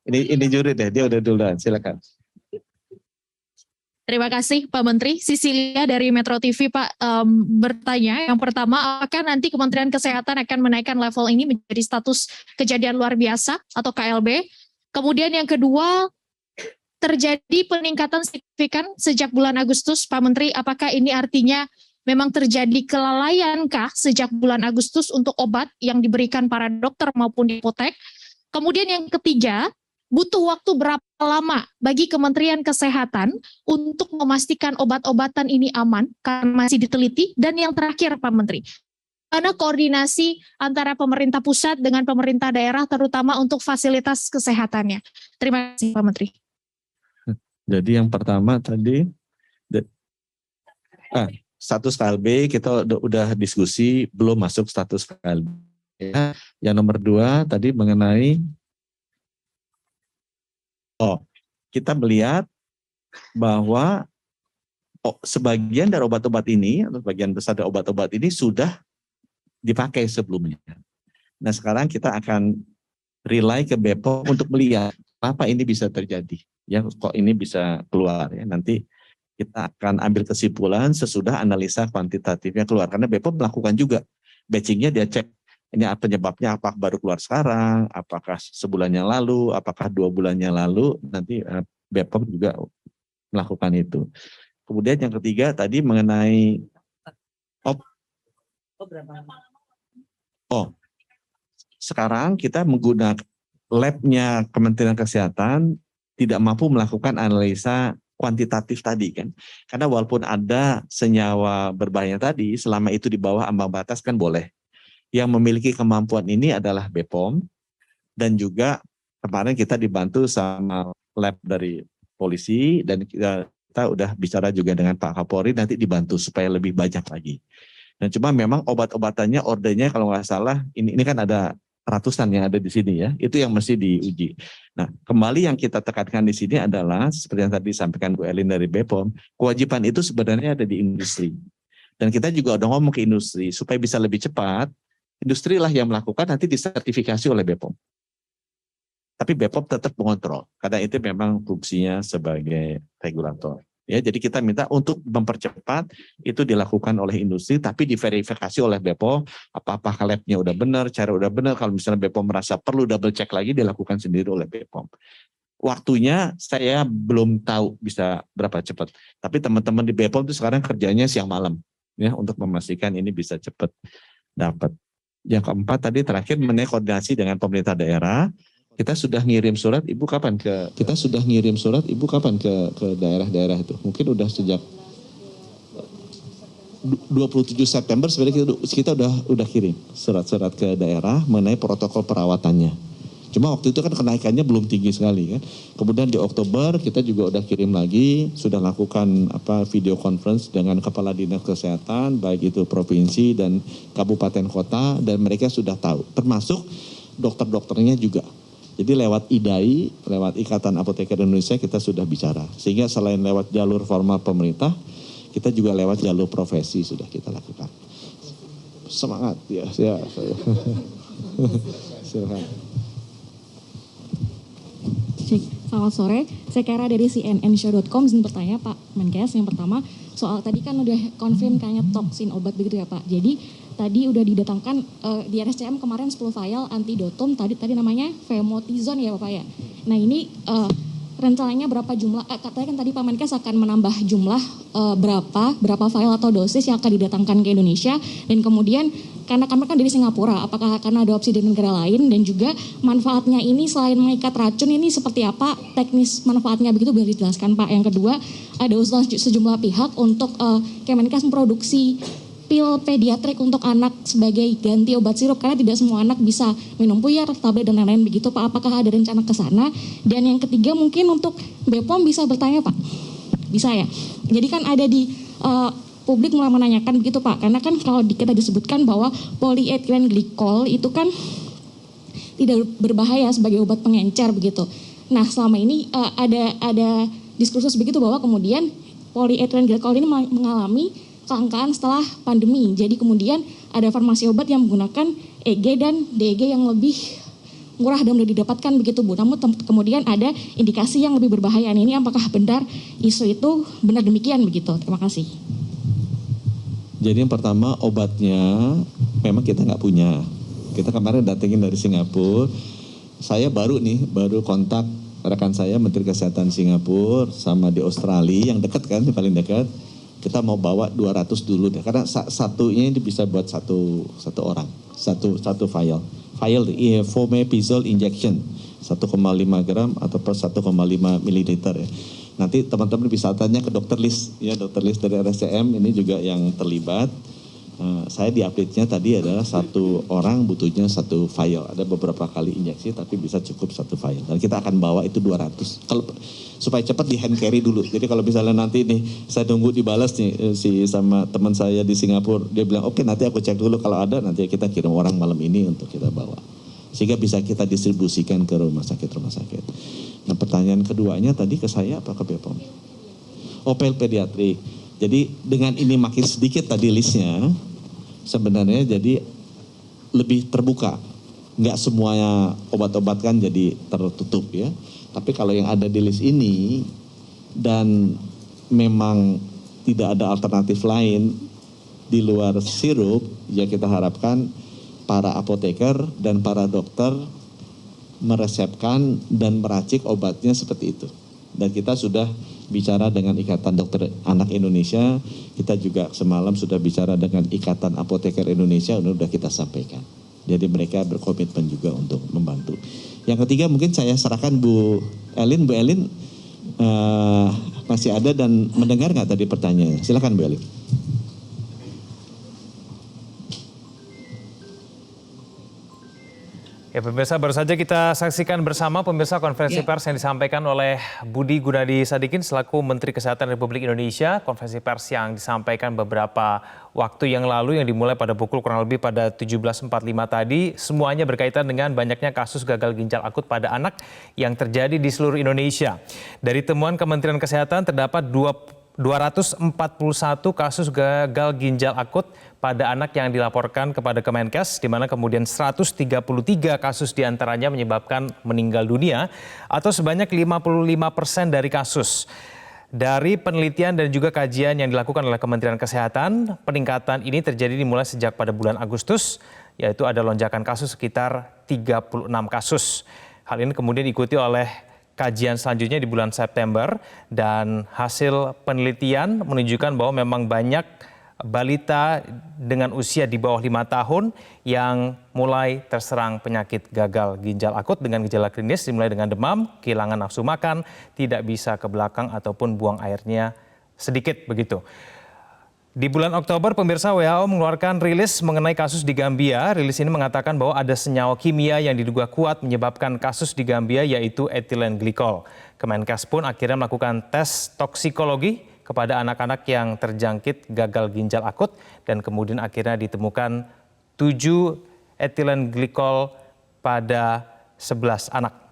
Ini juri deh, dia udah duluan, silakan. Terima kasih Pak Menteri. Sisilia dari Metro TV Pak bertanya, yang pertama, apakah nanti Kementerian Kesehatan akan menaikkan level ini menjadi status kejadian luar biasa atau KLB? Kemudian yang kedua, terjadi peningkatan signifikan sejak bulan Agustus, Pak Menteri, apakah ini artinya memang terjadi kelalaiankah sejak bulan Agustus untuk obat yang diberikan para dokter maupun di apotek? Kemudian yang ketiga, butuh waktu berapa lama bagi Kementerian Kesehatan untuk memastikan obat-obatan ini aman karena masih diteliti? Dan yang terakhir Pak Menteri, mana koordinasi antara pemerintah pusat dengan pemerintah daerah terutama untuk fasilitas kesehatannya? Terima kasih Pak Menteri. Jadi yang pertama tadi status KLB kita udah diskusi, belum masuk status KLB. Yang nomor 2 tadi mengenai kita melihat bahwa sebagian dari obat-obat ini atau sebagian besar dari obat-obat ini sudah dipakai sebelumnya. Nah sekarang kita akan rely ke BPOM untuk melihat apa ini bisa terjadi, ya kok ini bisa keluar ya. Nanti kita akan ambil kesimpulan sesudah analisa kuantitatifnya keluar, karena BPOM melakukan juga batchingnya, dia cek ini penyebabnya apakah baru keluar sekarang, apakah sebulan yang lalu, apakah 2 bulan yang lalu, nanti BPOM juga melakukan itu. Kemudian yang ketiga tadi mengenai sekarang kita menggunakan labnya Kementerian Kesehatan tidak mampu melakukan analisa kuantitatif tadi kan, karena walaupun ada senyawa berbahaya tadi, selama itu di bawah ambang batas kan boleh. Yang memiliki kemampuan ini adalah BPOM, dan juga kemarin kita dibantu sama lab dari polisi, dan kita udah bicara juga dengan Pak Kapolri, nanti dibantu supaya lebih banyak lagi. Nah cuma memang obat-obatannya ordernya kalau nggak salah, ini kan ada ratusan yang ada di sini ya, itu yang mesti diuji. Nah kembali yang kita tekankan di sini adalah, seperti yang tadi disampaikan Bu Elin dari BPOM, kewajiban itu sebenarnya ada di industri. Dan kita juga udah ngomong ke industri, supaya bisa lebih cepat, industri lah yang melakukan, nanti disertifikasi oleh BPOM. Tapi BPOM tetap mengontrol, karena itu memang fungsinya sebagai regulator. Ya, jadi kita minta untuk mempercepat itu dilakukan oleh industri, tapi diverifikasi oleh BPOM, apakah labnya udah benar, cara udah benar. Kalau misalnya BPOM merasa perlu double check lagi, dilakukan sendiri oleh BPOM. Waktunya saya belum tahu bisa berapa cepat, tapi teman-teman di BPOM itu sekarang kerjanya siang malam, ya, untuk memastikan ini bisa cepat dapat. Yang keempat tadi terakhir mengenai koordinasi dengan pemerintah daerah, kita sudah ngirim surat Ibu kapan ke daerah-daerah itu? Mungkin udah sejak 27 September sebenarnya kita udah kirim surat-surat ke daerah mengenai protokol perawatannya. Cuma waktu itu kan kenaikannya belum tinggi sekali kan. Kemudian di Oktober kita juga udah kirim lagi, sudah lakukan video conference dengan kepala dinas kesehatan baik itu provinsi dan kabupaten kota, dan mereka sudah tahu, termasuk dokter-dokternya juga. Jadi lewat IDAI, lewat Ikatan Apoteker Indonesia kita sudah bicara. Sehingga selain lewat jalur formal pemerintah, kita juga lewat jalur profesi sudah kita lakukan. Semangat ya. Silakan. Selamat sore, saya Kara dari cnnshow.com. Izin bertanya Pak Menkes, yang pertama soal tadi kan udah confirm kayaknya toksin obat begitu ya Pak. Jadi tadi udah didatangkan di RSCM kemarin 10 vial antidotum, tadi namanya Famotidine ya Pak ya. Nah ini rencananya berapa jumlah, katanya kan tadi Pak Menkes akan menambah jumlah berapa vial atau dosis yang akan didatangkan ke Indonesia, dan kemudian karena kami kan dari Singapura, apakah akan adopsi di negara lain, dan juga manfaatnya ini selain mengikat racun ini seperti apa teknis manfaatnya, begitu boleh dijelaskan Pak. Yang kedua, ada usulan sejumlah pihak untuk Kemenkes memproduksi pil pediatrik untuk anak sebagai ganti obat sirup, karena tidak semua anak bisa minum puyar, tablet dan lain-lain begitu Pak. Apakah ada rencana ke sana? Dan yang ketiga mungkin untuk BPOM bisa bertanya Pak, bisa ya? Jadi kan ada di publik mulai menanyakan begitu Pak, karena kan kalau kita disebutkan bahwa polyethylene glycol itu kan tidak berbahaya sebagai obat pengencer begitu. Nah selama ini ada diskursus begitu bahwa kemudian polyethylene glycol ini mengalami kelangkaan setelah pandemi. Jadi kemudian ada farmasi obat yang menggunakan EG dan DEG yang lebih murah dan mudah didapatkan begitu Bu. Namun kemudian ada indikasi yang lebih berbahaya. Ini apakah benar isu itu benar demikian begitu? Terima kasih. Jadi yang pertama obatnya memang kita nggak punya. Kita kemarin datengin dari Singapura. Saya baru kontak rekan saya Menteri Kesehatan Singapura sama di Australia yang dekat kan, yang paling dekat. Kita mau bawa 200 dulu deh, karena satunya ini bisa buat satu orang, satu vial fomepizole injection 1,5 gram atau per 1,5 mililiter ya. Nanti teman-teman bisa tanya ke Dokter Lis ya, Dokter Lis dari RSCM ini juga yang terlibat. Saya di update-nya tadi adalah satu orang butuhnya satu vial. Ada beberapa kali injeksi tapi bisa cukup satu vial. Dan kita akan bawa itu 200. Kalau supaya cepat di hand carry dulu. Jadi kalau misalnya nanti nih saya tunggu dibalas nih sama teman saya di Singapura, dia bilang oke, nanti aku cek dulu, kalau ada nanti kita kirim orang malam ini untuk kita bawa. Sehingga bisa kita distribusikan ke rumah sakit. Nah, pertanyaan keduanya tadi ke saya apa ke BPOM? Opel pediatrik. Jadi dengan ini makin sedikit tadi listnya, sebenarnya jadi lebih terbuka. Nggak semuanya obat-obat kan jadi tertutup ya. Tapi kalau yang ada di list ini dan memang tidak ada alternatif lain di luar sirup, ya kita harapkan para apoteker dan para dokter meresepkan dan meracik obatnya seperti itu. Dan kita sudah bicara dengan Ikatan Dokter Anak Indonesia, kita juga semalam sudah bicara dengan Ikatan Apoteker Indonesia, sudah kita sampaikan. Jadi mereka berkomitmen juga untuk membantu. Yang ketiga mungkin saya serahkan Bu Elin masih ada dan mendengar nggak tadi pertanyaannya? Silakan Bu Elin. Ya pemirsa, baru saja kita saksikan bersama pemirsa konferensi pers yang disampaikan oleh Budi Gunadi Sadikin selaku Menteri Kesehatan Republik Indonesia. Konferensi pers yang disampaikan beberapa waktu yang lalu yang dimulai pada pukul kurang lebih pada 17.45 tadi. Semuanya berkaitan dengan banyaknya kasus gagal ginjal akut pada anak yang terjadi di seluruh Indonesia. Dari temuan Kementerian Kesehatan terdapat 241 kasus gagal ginjal akut pada anak yang dilaporkan kepada Kemenkes, di mana kemudian 133 kasus diantaranya menyebabkan meninggal dunia atau sebanyak 55% dari kasus. Dari penelitian dan juga kajian yang dilakukan oleh Kementerian Kesehatan, peningkatan ini terjadi dimulai sejak pada bulan Agustus, yaitu ada lonjakan kasus sekitar 36 kasus. Hal ini kemudian diikuti oleh kajian selanjutnya di bulan September dan hasil penelitian menunjukkan bahwa memang banyak balita dengan usia di bawah 5 tahun yang mulai terserang penyakit gagal ginjal akut dengan gejala klinis dimulai dengan demam, kehilangan nafsu makan, tidak bisa ke belakang ataupun buang airnya sedikit begitu. Di bulan Oktober, pemirsa, WHO mengeluarkan rilis mengenai kasus di Gambia. Rilis ini mengatakan bahwa ada senyawa kimia yang diduga kuat menyebabkan kasus di Gambia, yaitu etilen glikol. Kemenkes pun akhirnya melakukan tes toksikologi kepada anak-anak yang terjangkit gagal ginjal akut dan kemudian akhirnya ditemukan 7 etilen glikol pada 11 anak.